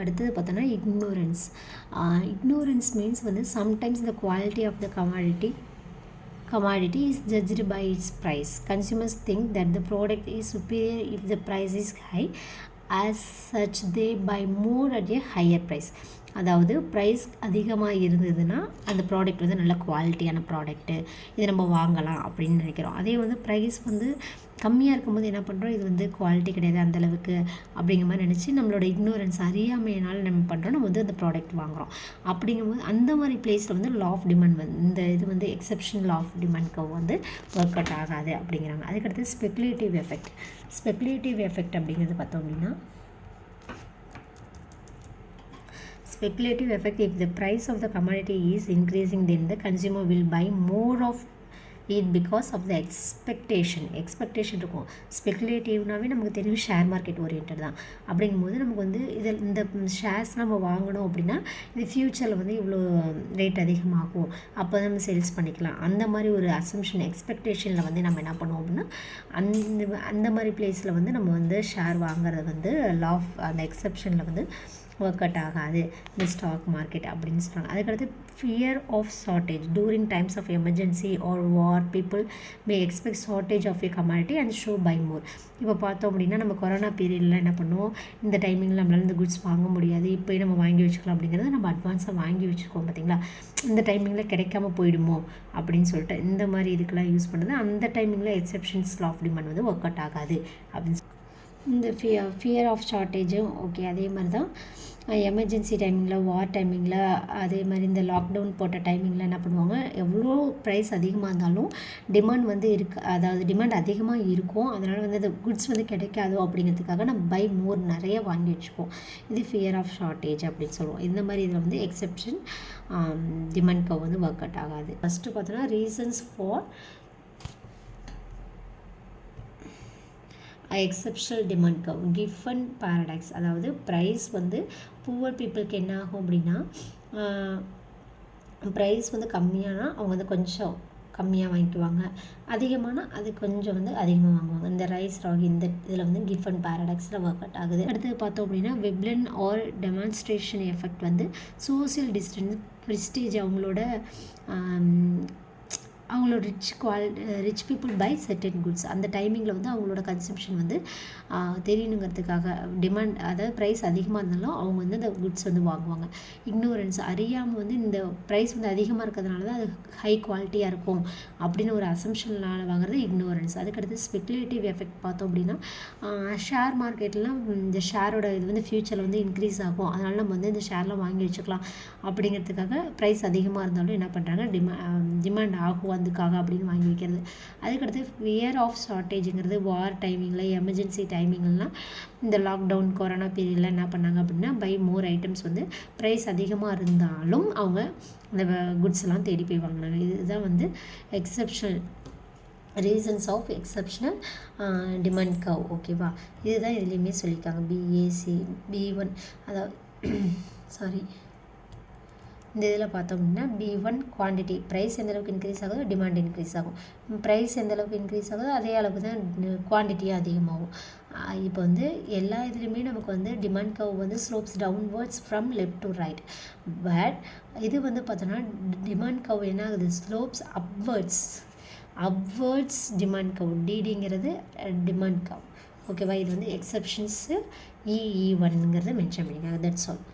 அடுத்தது பார்த்தோன்னா ignorance means வந்து sometimes the quality of the commodity is judged by its price. Consumers think that the product is superior if the price is high. As such they buy more at a higher price. அதாவது price அதிகமாக இருந்ததுன்னா அந்த product வந்து நல்ல குவாலிட்டியான product, இதை நம்ம வாங்கலாம் அப்படின்னு நினைக்கிறோம். அதே வந்து ப்ரைஸ் வந்து கம்மியாக இருக்கும்போது என்ன பண்ணுறோம், இது வந்து குவாலிட்டி கிடையாது அந்தளவுக்கு அப்படிங்கிற மாதிரி நினச்சி நம்மளோட இக்னோரன்ஸ் அறியாமையினால் நம்ம பண்ணுறோம், நம்ம வந்து அந்த ப்ராடக்ட் வாங்குகிறோம். அப்படிங்கும்போது அந்த மாதிரி பிளேஸில் வந்து லா ஆஃப் டிமாண்ட் வந்து இந்த இது வந்து எக்ஸப்ஷன் லா ஆஃப் டிமாண்ட்க்கு வந்து ஒர்க் அவுட் ஆகாது அப்படிங்கிறாங்க. அதுக்கடுத்து ஸ்பெகுலேட்டிவ் எஃபெக்ட் அப்படிங்கிறது பார்த்தோம் அப்படின்னா, speculative effect, if the price of the commodity is increasing then the consumer will buy more of it because of the expectation இருக்கும். ஸ்பெகுலேட்டிவ்னாவே நமக்கு தெரியும் ஷேர் மார்க்கெட் ஓரியன்ட் தான். அப்படிங்கும்போது நமக்கு வந்து இதில் இந்த ஷேர்ஸ் நம்ம வாங்கணும் அப்படின்னா இது ஃப்யூச்சரில் வந்து இவ்வளோ ரேட் அதிகமாகும், அப்போ தான் நம்ம சேல்ஸ் பண்ணிக்கலாம், அந்த மாதிரி ஒரு அசம்ஷன் எக்ஸ்பெக்டேஷனில் வந்து நம்ம என்ன பண்ணுவோம் அப்படின்னா அந்த மாதிரி பிளேஸில் வந்து நம்ம வந்து ஷேர் வாங்குறது வந்து லா ஆஃப் அந்த எக்ஸப்ஷனில் வந்து ஒர்க் அவுட் ஆகாது இந்த ஸ்டாக் மார்க்கெட் அப்படின்னு சொல்கிறாங்க. அதுக்கடுத்து fear of shortage during times of emergency or war people may expect shortage of a commodity and so buy more. இப்போ பார்த்தோம் அப்படின்னா நம்ம கொரோனா பீரியடில் என்ன பண்ணுவோம், இந்த டைமிங்கில் நம்மளால் இந்த குட்ஸ் வாங்க முடியாது, இப்போயே நம்ம வாங்கி வச்சுக்கலாம் அப்படிங்கிறத நம்ம அட்வான்ஸாக வாங்கி வச்சுருக்கோம் பார்த்திங்களா, இந்த டைமிங்கில் கிடைக்காம போயிடுமோ அப்படின்னு சொல்லிட்டு இந்த மாதிரி இதுக்கெல்லாம் யூஸ் பண்ணுறது. அந்த டைமிங்கில் எக்ஸப்ஷன்ஸ் லா ஆஃப் டிமாண்ட் வந்து ஒர்க் அவுட் ஆகாது அப்படின்னு இந்த ஃபியர் ஆஃப் ஷார்ட்டேஜும் ஓகே. அதே மாதிரி தான் எமர்ஜென்சி டைமிங்கில், வார் டைமிங்கில், அதே மாதிரி இந்த லாக்டவுன் போட்ட டைமிங்கில் என்ன பண்ணுவாங்க, எவ்வளோ ப்ரைஸ் அதிகமாக இருந்தாலும் டிமாண்ட் வந்து அதாவது டிமாண்ட் அதிகமாக இருக்கும், அதனால் வந்து அந்த குட்ஸ் வந்து கிடைக்காதோ அப்படிங்கிறதுக்காக நம்ம பை மோர் நிறைய வாங்கி வச்சுப்போம். இது ஃபியர் ஆஃப் ஷார்ட்டேஜ் அப்படின்னு சொல்லுவோம். இந்த மாதிரி இதில் வந்து எக்ஸப்ஷன் டிமாண்ட் கர்வ் வந்து ஒர்க் அவுட் ஆகாது. ஃபஸ்ட்டு பார்த்தோன்னா reasons for exceptional demand curve Giffen paradox. அதாவது ப்ரைஸ் வந்து புவர் பீப்புளுக்கு என்ன ஆகும் அப்படின்னா, ப்ரைஸ் வந்து கம்மியானா அவங்க வந்து கொஞ்சம் கம்மியாக வாங்கிக்குவாங்க, அதிகமானால் அது கொஞ்சம் வந்து அதிகமாக வாங்குவாங்க. இந்த ரைஸ் ராகி இந்த இதில் வந்து கிஃபன் பேரடாக்ஸில் ஒர்க் அவுட் ஆகுது. அடுத்தது பார்த்தோம் அப்படின்னா வெப்லன் ஆர் டெமான்ஸ்ட்ரேஷன் எஃபெக்ட் வந்து சோசியல் டிஸ்டன்ஸ் ப்ரிஸ்டேஜ் அவங்களோட rich people by certain goods. அந்த டைமிங்கில் வந்து அவங்களோட கன்சம்ஷன் வந்து தெரியணுங்கிறதுக்காக டிமாண்ட், அதாவது ப்ரைஸ் அதிகமாக இருந்தாலும் அவங்க வந்து அந்த குட்ஸ் வந்து வாங்குவாங்க. இக்னோரன்ஸ் அறியாமல் வந்து இந்த ப்ரைஸ் வந்து அதிகமாக இருக்கிறதுனால தான் அது ஹை குவாலிட்டியாக இருக்கும் அப்படின்னு ஒரு அசம்ஷனால் வாங்குறது இக்னோரன்ஸ். அதுக்கடுத்து ஸ்பெகுலேட்டிவ் எஃபெக்ட் பார்த்தோம் அப்படின்னா, ஷேர் மார்க்கெட்லாம் இந்த ஷேரோட இது வந்து ஃப்யூச்சரில் வந்து இன்க்ரீஸ் ஆகும், அதனால் நம்ம வந்து இந்த ஷேர்லாம் வாங்கி வச்சுக்கலாம் அப்படிங்கிறதுக்காக ப்ரைஸ் அதிகமாக இருந்தாலும் என்ன பண்ணுறாங்க, டிமாண்ட் ஆகும் அதுக்காக அப்படின்னு வாங்கி வைக்கிறது. அதுக்கடுத்து ஃபியர் ஆஃப் ஷார்ட்டேஜுங்கிறது வார் டைமிங்கில், எமர்ஜென்சி டைமிங்லாம், இந்த லாக்டவுன் கொரோனா பீரியடில் என்ன பண்ணாங்க அப்படின்னா பை மோர் ஐட்டம்ஸ் வந்து ப்ரைஸ் அதிகமாக இருந்தாலும் அவங்க இந்த குட்ஸ் எல்லாம் தேடி போய் வாங்கினாங்க. இதுதான் வந்து exceptional reasons of exceptional demand curve. ஓகேவா, இதுதான் இதுலேயுமே சொல்லியிருக்காங்க. B1 அதாவது இந்த இதில் பார்த்தோம் அப்படின்னா B1 குவான்டிட்டி, ப்ரைஸ் எந்த அளவுக்கு இன்க்ரீஸ் ஆகுதோ டிமாண்ட் இன்க்ரீஸ் ஆகும். ப்ரைஸ் எந்த அளவுக்கு இன்க்ரீஸ் ஆகுதோ அதே அளவுக்கு தான் குவான்டிட்டியும் அதிகமாகும். இப்போ வந்து எல்லா இதுலேயுமே நமக்கு வந்து டிமாண்ட் கர்வ் வந்து slopes downwards from left to right. But இது வந்து பார்த்தோன்னா டிமாண்ட் கர்வ் என்ன ஆகுது, ஸ்லோப்ஸ் அப்வர்ட்ஸ் டிமாண்ட் கர்வ். டிடிங்கிறது டிமாண்ட் கர்வ். ஓகேவா, இது வந்து எக்ஸப்ஷன்ஸு E1ங்கிறத மென்ஷன் பண்ணிக்காங்க. That's all.